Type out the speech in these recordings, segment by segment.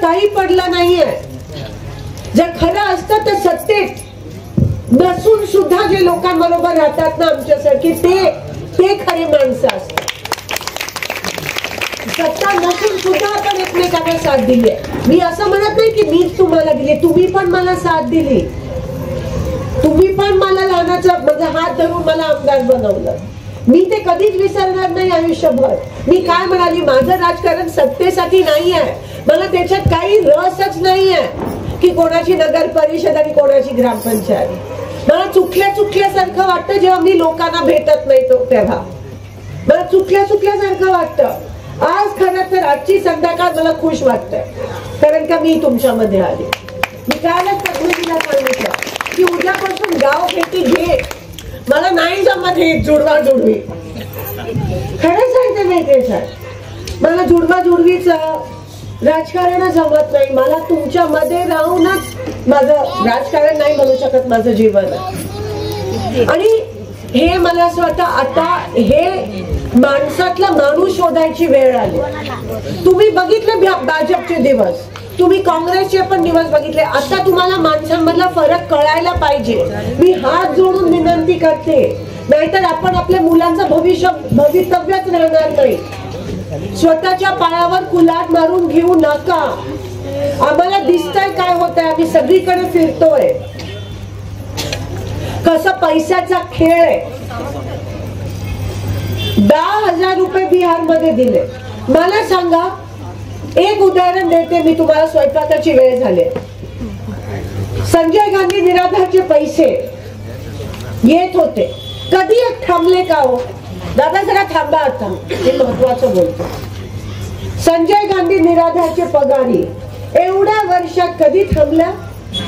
काही पडलं नाहीये. जर खरं असतं तर सत्तेत नसून सुद्धा जे लोकांबरोबर राहतात ना आमच्यासारखी, ते खरे माणसं असतात. सत्ता नसून सुद्धा आपण एकमेकांना साथ दिली. मी असं म्हणत नाही की मीच तुम्हाला दिली, तुम्ही पण मला साथ दिली. तुम्ही पण मला लहानाचा माझा हात धरून मला आमदार बनवलं. मी ते कधीच विसरणार नाही आयुष्यभर. मी काय म्हणाली, माझं राजकारण सत्तेसाठी नाही आहे. मला त्याच्यात काही रसच नाही आहे की कोणाची नगर परिषद आणि कोणाची ग्रामपंचायत. मला चुकल्यासारखं वाटतं जेव्हा मी लोकांना भेटत नाही तेव्हा मला चुकल्यासारखं वाटतं. आज खरं तर आजची संध्याकाळ मला खुश वाटतंय, कारण का मी तुमच्यामध्ये आले. मी कालच पद्मजीला सांगितलं की उद्यापासून गाव भेटी घे. मला नाही जमत हे जुडवा जुडवी. खरं सांगते माहितीये सर, मला जुडवा जुडवीच राजकारण जमत नाही. मला तुमच्यामध्ये राहूनच माझं राजकारण नाही म्हणू शकत, माझं जीवन. आणि हे मला असं वाटतं आता हे माणसातला माणूस शोधायची वेळ आली. तुम्ही बघितले भाजपचे दिवस, तुम्ही काँग्रेसचे पण दिवस बघितले. आता तुम्हाला माणसांमधला फरक कळायला पाहिजे. मी हात जोडून विनंती करते, नाहीतर आपण आपल्या मुलांचं भवितव्यच राहणार नाही. स्वतःच्या पायावर कुल्हाड मारून घेऊ नका. आम्हाला दिसतंय काय होतंय, आम्ही सगळीकडे फिरतोय. कसं पैशाचा खेळ आहे. 10,000 रुपये बिहार मध्ये दिले. मला सांगा, एक उदाहरण देते मी तुम्हाला, स्वयंपाकाची वेळ झाली. संजय गांधी निराधारचे पैसे येत होते, कधी एक थांबले का हो? दादा जरा थांबा, आता हे महत्वाचं बोलतो. संजय गांधी निराधारचे पगारी एवढ्या वर्षात कधी थांबल्या?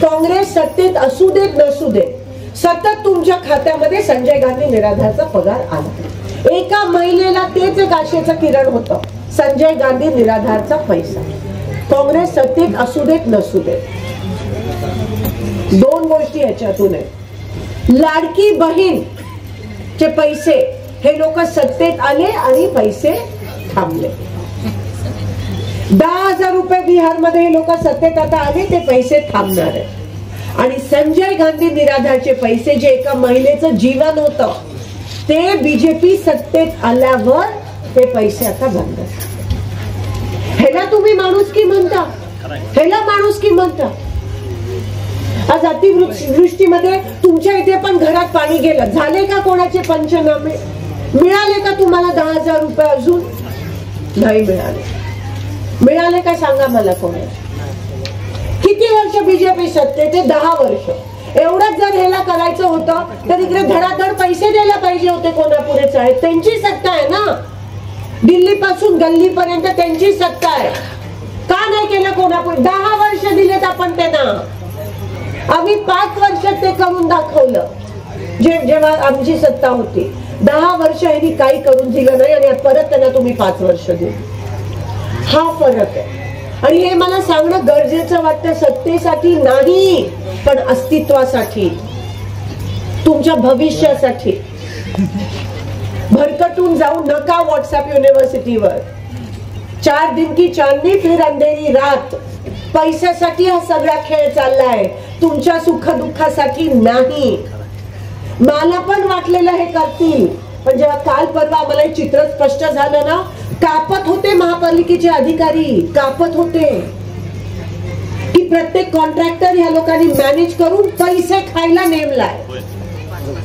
काँग्रेस सत्तेत असू देत नसू देत, सतत तुमच्या खात्यामध्ये संजय गांधी निराधारचा पगार आला. एका महिलेला तेच एक आशेचं किरण होतं, संजय गांधी निराधारचा पैसा. काँग्रेस सत्तेत असू देत नसू देत, दोन गोष्टी याच्यातून आहेत. लाडकी बहीण चे पैसे, हे लोक सत्तेत आले आणि पैसे थांबले. 10,000 रुपये बिहार मध्ये हे लोक सत्तेत आता आले, ते पैसे थांबणार आहे. आणि संजय गांधी निराधारचे पैसे जे एका महिलेचं जीवन होतं, ते बीजेपी सत्तेत आल्यावर ते पैसे आता बंद. ह्याला तुम्ही माणुसकी म्हणता? ह्याला माणुसकी म्हणता? आज अतिवृष्टीमध्ये तुमच्या इथे पण घरात पाणी गेलं, झाले का कोणाचे पंचनामे? मिळाले का तुम्हाला 10,000 रुपये? अजून नाही मिळाले. मिळाले का सांगा मला कोणाचे? किती वर्ष बीजेपी सत्तेत? 10 वर्ष. एवढंच जर ह्याला करायचं होतं तर इकडे धडाधड पैसे द्यायला पाहिजे होते. कोल्हापूरच आहे, त्यांची सत्ता आहे ना, दिल्ली पासून गल्लीपर्यंत त्यांची सत्ता आहे. का नाही केलं कोल्हापूर? 10 वर्ष दिलेत आपण त्यांना. आम्ही 5 वर्षात ते करून दाखवलं जेव्हा आमची सत्ता होती. 10 वर्ष यांनी काही करून दिलं नाही आणि परत त्यांना तुम्ही 5 वर्ष दिली. हा फरक आहे. आणि हे मला सांगणं गरजेचं वाटतं, सत्तेसाठी नाही पण अस्तित्वासाठी, तुमच्या भविष्यासाठी. भरकटून जाऊ नका व्हॉट्सअप युनिव्हर्सिटीवर. 4 दिन की चांदनी फिर अंधेरी रात. पैशासाठी हा सगळा खेळ चाललाय, तुमच्या सुख दुःखासाठी नाही. मला पण वाटलेलं हे करतील, पण जेव्हा काल परवा आम्हाला हे चित्र स्पष्ट झालं ना, कापत होते महापालिकेचे अधिकारी, कापत होते की प्रत्येक कॉन्ट्रॅक्टर ह्या लोकांनी मॅनेज करून पैसे खायला नेमलाय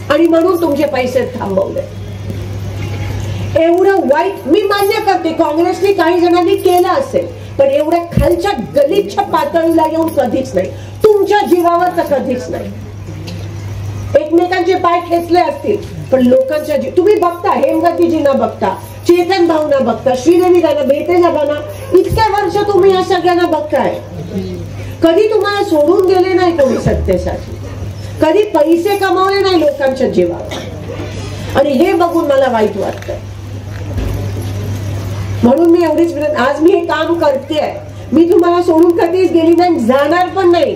आणि म्हणून तुमचे पैसे थांबवले. एवढं वाईट मी मान्य करते, काँग्रेसने काही जणांनी केलं असेल, पण एवढ्या खालच्या गलिच्छ पातळीला येऊन कधीच नाही. तुमच्या जीवावर तर कधीच नाही. एकमेकांचे पाय खेचले असतील, पण लोकांच्या तुम्ही बघता, हेमवतीजींना बघता, चेतन भावना बघता, श्रीदेवी गाणा, बेटे गाणा, इतक्या वर्ष तुम्ही या सगळ्यांना बघताय. कधी तुम्हाला सोडून गेले नाही कोणी सत्तेसाठी, कधी पैसे कमावले नाही लोकांच्या जीवावर. आणि हे बघून मला वाईट वाटतं. म्हणून मी एवढीच आज मी हे काम करते. मी तुम्हाला सोडून कधीच गेली नाही, जाणार पण नाही.